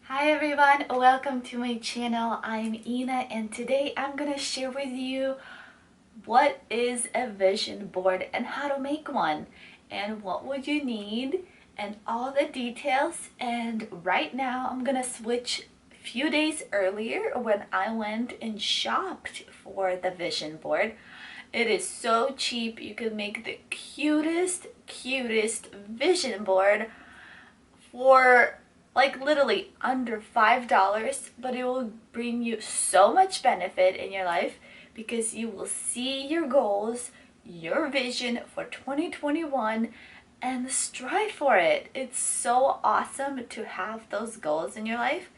Hi everyone, welcome to my channel. I'm Ina and today I'm gonna share with you what is a vision board and how to make one and what would you need and all the details. And right now I'm gonna switch a few days earlier when I went and shopped for the vision board. It is so cheap. You can make the cutest vision board for like literally under $5, but it will bring you so much benefit in your life because you will see your goals, your vision for 2021 and strive for it. It's so awesome to have those goals in your life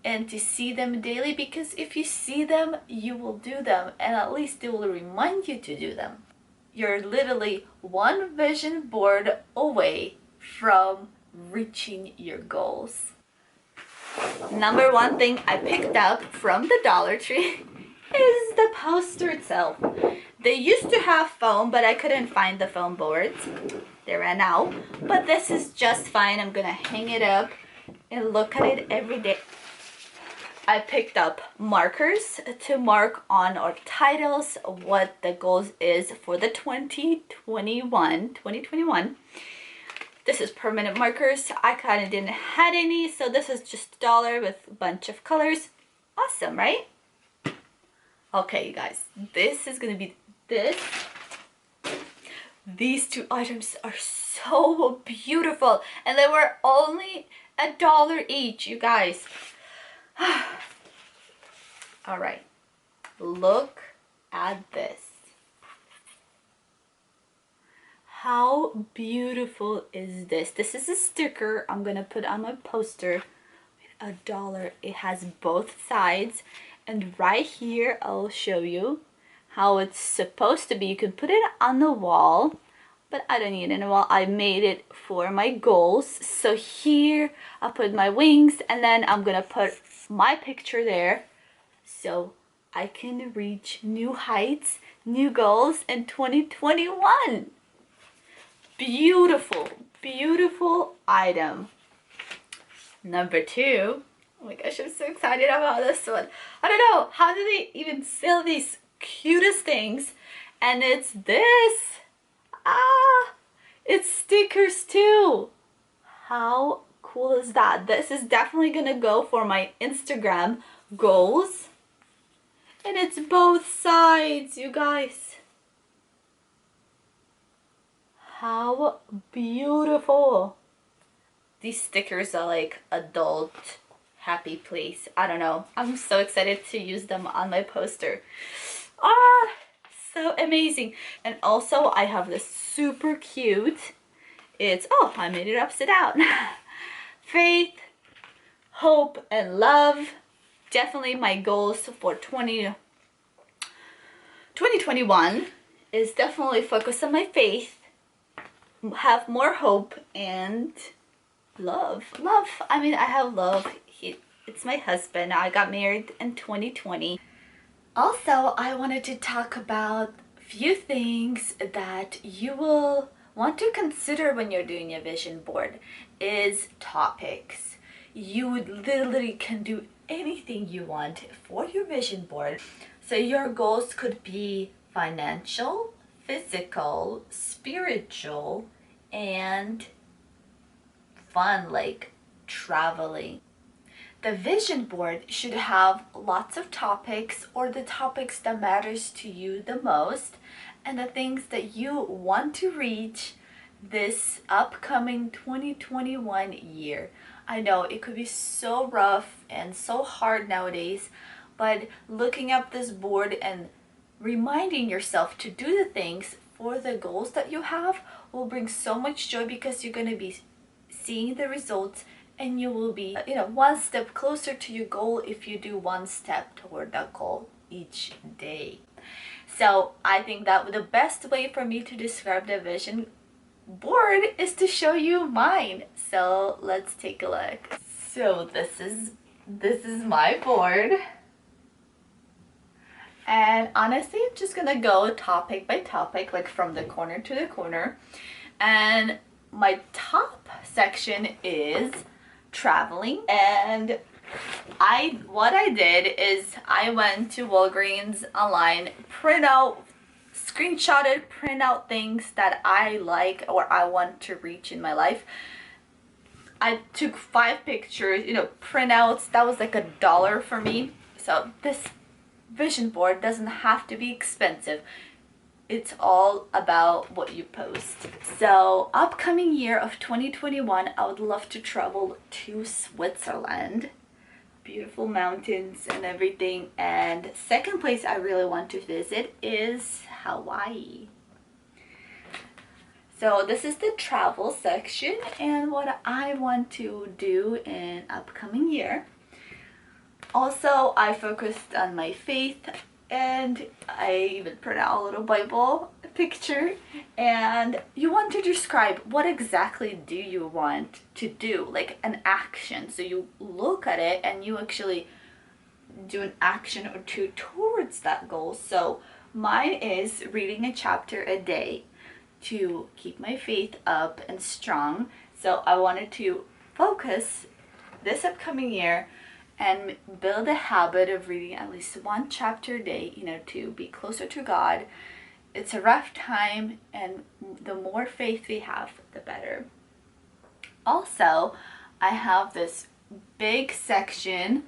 and to see them daily, because if you see them, you will do them, and at least they will remind you to do them. You're literally one vision board away from reaching your goals. Number one thing I picked up from the Dollar Tree is the poster itself. They used to have foam, but I couldn't find the foam boards. They ran out, but this is just fine. I'm gonna hang it up and look at it every day. I picked up markers to mark on our titles what the goals is for the 2021. This is permanent markers. I kind of didn't had any, so this is just $1 with a bunch of colors. Awesome, right? Okay, you guys, this is gonna be this. These two items are so beautiful, and they were only $1 each, you guys. All right, look at this. How beautiful is this? This is a sticker I'm gonna put on my poster. $1. It has both sides, and right here I'll show you how it's supposed to be. You can put it on the wall, but I don't need it on the wall. I made it for my goals. So here I'll put my wings, and then I'm gonna put my picture there so I can reach new heights, new goals in 2021. Beautiful, beautiful item. Number two, oh my gosh, I'm so excited about this one. I don't know, how do they even sell these cutest things? And it's this. It's stickers too. How cool is that? This is definitely gonna go for my Instagram goals. And it's both sides, you guys. How beautiful. These stickers are like adult happy place. I don't know. I'm so excited to use them on my poster. So amazing. And also I have this super cute. It's, oh, I made it upside down. Faith, hope, and love. Definitely my goals for 2021 is definitely focus on my faith, have more hope, and love. I mean, I have love. It's my husband. I got married in 2020. Also, I wanted to talk about a few things that you will want to consider when you're doing a vision board is topics. You would literally can do anything you want for your vision board. So your goals could be financial, physical, spiritual, and fun, like traveling. The vision board should have lots of topics, or the topics that matters to you the most and the things that you want to reach this upcoming 2021 year. I know it could be so rough and so hard nowadays, but looking up this board and reminding yourself to do the things for the goals that you have will bring so much joy, because you're going to be seeing the results, and you will be, one step closer to your goal if you do one step toward that goal each day. So I think that the best way for me to describe the vision board is to show you mine. So let's take a look. So this is my board. And honestly, I'm just gonna go topic by topic, like from the corner to the corner. And my top section is traveling. And what I did is I went to Walgreens online, screenshotted, print out things that I like or I want to reach in my life. I took 5 pictures, printouts. That was like $1 for me. So this vision board doesn't have to be expensive. It's all about what you post. So upcoming year of 2021, I would love to travel to Switzerland. Beautiful mountains and everything. And second place I really want to visit is Hawaii. So this is the travel section and what I want to do in upcoming year. Also, I focused on my faith, and I even printed out a little Bible picture. And you want to describe what exactly do you want to do, like an action. So you look at it and you actually do an action or two towards that goal. So mine is reading a chapter a day to keep my faith up and strong. So I wanted to focus this upcoming year and build a habit of reading at least 1 chapter a day, to be closer to God. It's a rough time, and the more faith we have, the better. Also, I have this big section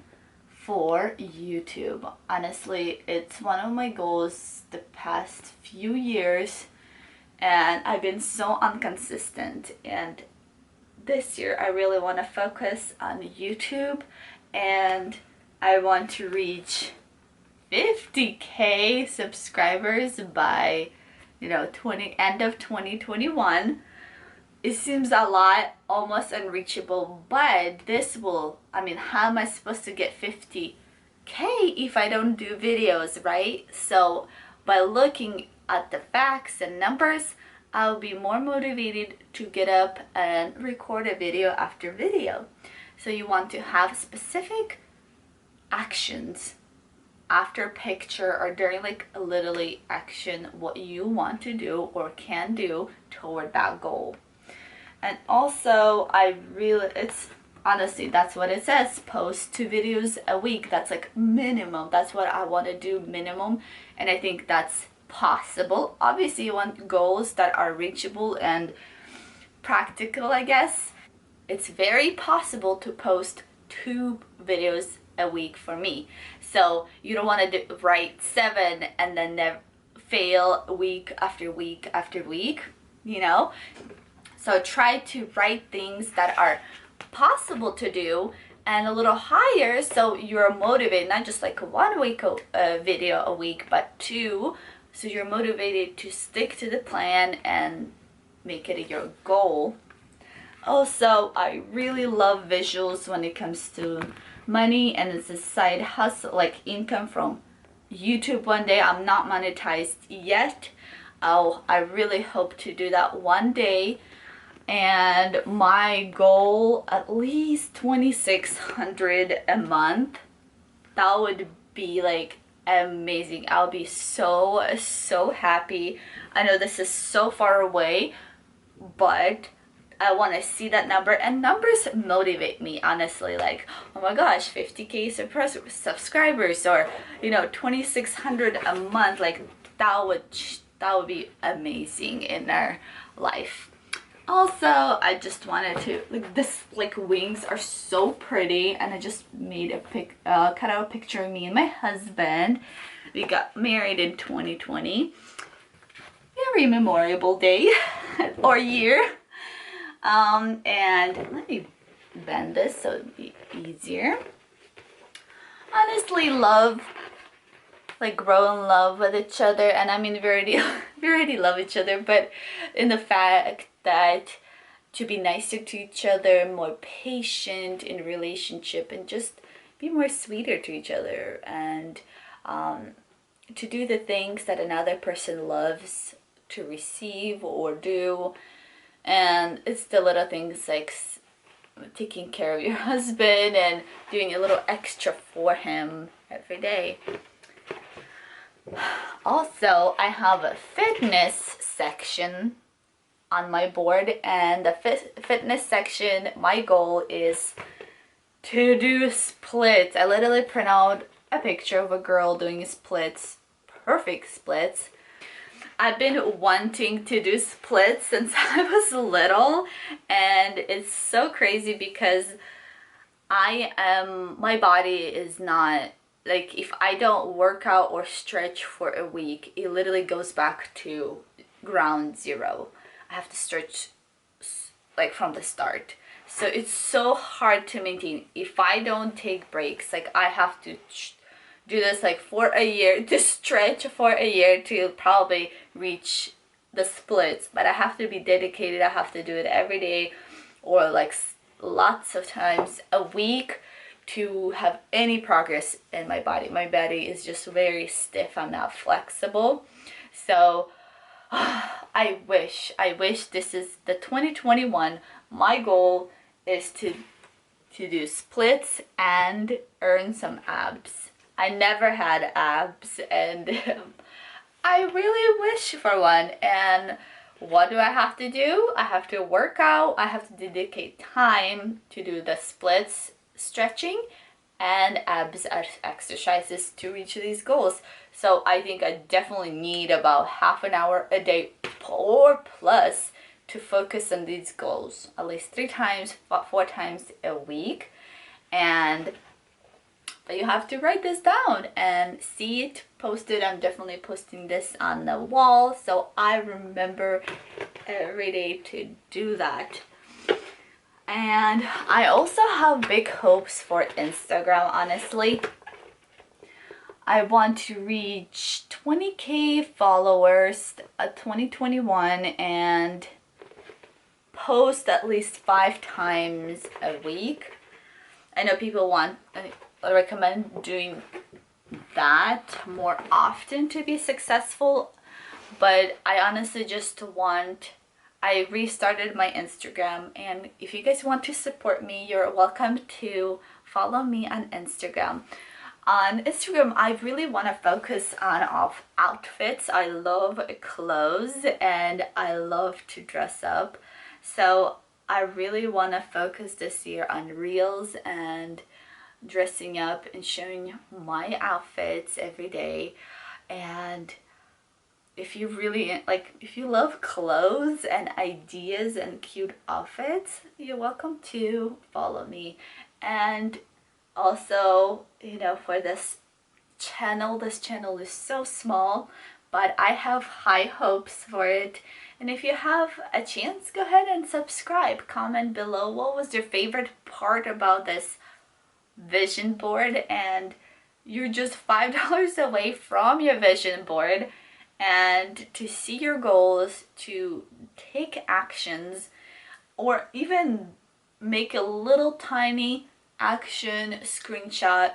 for YouTube. Honestly, it's one of my goals the past few years, and I've been so inconsistent. And this year, I really want to focus on YouTube, and I want to reach 50K subscribers by, end of 2021. It seems a lot, almost unreachable, but this will, how am I supposed to get 50K if I don't do videos, right? So by looking at the facts and numbers, I'll be more motivated to get up and record a video after video. So you want to have specific actions after picture or during literally action, what you want to do or can do toward that goal. And also it's honestly, that's what it says, post 2 videos a week. That's minimum. That's what I want to do, minimum. And I think that's possible. Obviously you want goals that are reachable and practical, I guess. It's very possible to post 2 videos a week for me. So you don't want to write 7 and then fail week after week after week, So try to write things that are possible to do and a little higher, so you're motivated, not just 1 week video a week, but 2, so you're motivated to stick to the plan and make it your goal. Also, I really love visuals when it comes to money, and it's a side hustle, income from YouTube one day. I'm not monetized yet. I really hope to do that one day. And my goal, at least 2,600 a month. That would be amazing. I'll be so happy. I know this is so far away, but I want to see that number, and numbers motivate me, honestly. Oh my gosh, 50K subscribers, or 2,600 a month. That would be amazing in our life. Also, I just wanted to wings are so pretty, and I just made cut out a picture of me and my husband. We got married in 2020. Very memorable day or year. And let me bend this so it'll be easier. Honestly, grow in love with each other, and we already love each other, but in the fact that to be nicer to each other, more patient in relationship, and just be more sweeter to each other, and to do the things that another person loves to receive or do. And it's the little things taking care of your husband and doing a little extra for him every day. Also, I have a fitness section on my board, and the fitness section, my goal is to do splits. I literally print out a picture of a girl doing splits, perfect splits. I've been wanting to do splits since I was little, and it's so crazy because my body is not, like, if I don't work out or stretch for a week, it literally goes back to ground zero. I have to stretch like from the start. So it's so hard to maintain if I don't take breaks. Like, I have to do this like for a year, to stretch for a year to probably reach the splits. But I have to be dedicated. I have to do it every day, or like lots of times a week, to have any progress in my body. My body is just very stiff. I'm not flexible. So I wish this is the 2021. My goal is to do splits and earn some abs. I never had abs, and I really wish for one. And what do I have to do? I have to work out. I have to dedicate time to do the splits, stretching, and abs exercises to reach these goals. So I think I definitely need about half an hour a day or plus to focus on these goals, at least 3 times, 4 times a week. But you have to write this down and see it posted. I'm definitely posting this on the wall, so I remember every day to do that. And I also have big hopes for Instagram, honestly. I want to reach 20K followers at 2021 and post at least 5 times a week. I know people recommend doing that more often to be successful, but I honestly just I restarted my Instagram, and if you guys want to support me, you're welcome to follow me on Instagram. On Instagram, I really want to focus on outfits. I love clothes and I love to dress up. So I really want to focus this year on reels and dressing up and showing my outfits every day. And if you really if you love clothes and ideas and cute outfits, you're welcome to follow me. And also, for this channel is so small, but I have high hopes for it. And if you have a chance, go ahead and subscribe. Comment below what was your favorite part about this vision board, and you're just $5 away from your vision board, and to see your goals, to take actions, or even make a little tiny action screenshot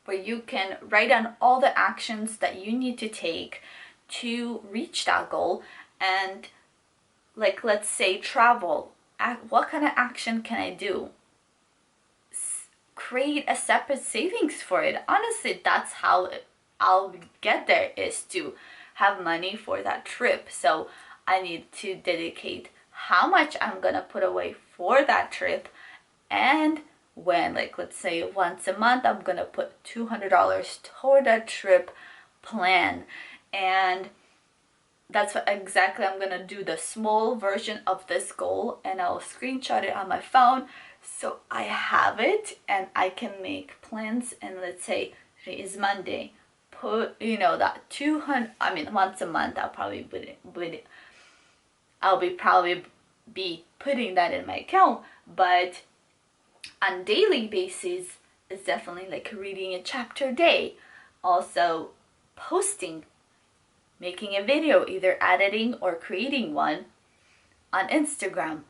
where you can write down all the actions that you need to take to reach that goal. And like, let's say travel, what kind of action can I do? Create a separate savings for it. Honestly, that's how I'll get there, is to have money for that trip. So I need to dedicate how much I'm gonna put away for that trip, and when, like, let's say once a month, I'm gonna put $200 toward that trip plan. And that's what exactly I'm gonna do, the small version of this goal, and I'll screenshot it on my phone so I have it and I can make plans. And let's say today is Monday, put that 200, once a month I'll probably be putting that in my account. But on daily basis, it's definitely like reading a chapter a day, also posting, making a video, either editing or creating one on Instagram,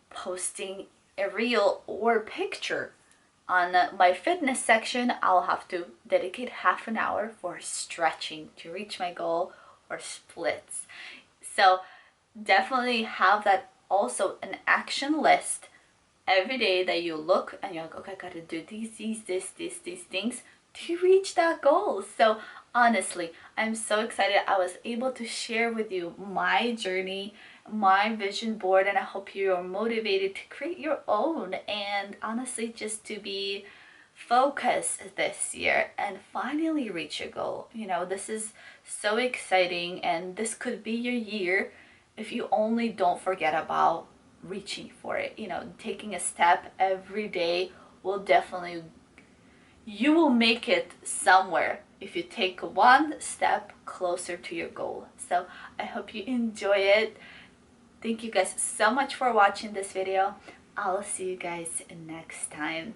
posting a reel or picture. On my fitness section, I'll have to dedicate half an hour for stretching to reach my goal, or splits. So definitely have that, also an action list every day that you look and you're like, okay, I gotta do these things to reach that goal. So honestly, I'm so excited I was able to share with you my journey, my vision board, and I hope you're motivated to create your own, and honestly just to be focused this year and finally reach your goal. You know, this is so exciting, and this could be your year if you only don't forget about reaching for it. You know, taking a step every day will definitely, you will make it somewhere if you take one step closer to your goal. So I hope you enjoy it. Thank you guys so much for watching this video. I'll see you guys next time.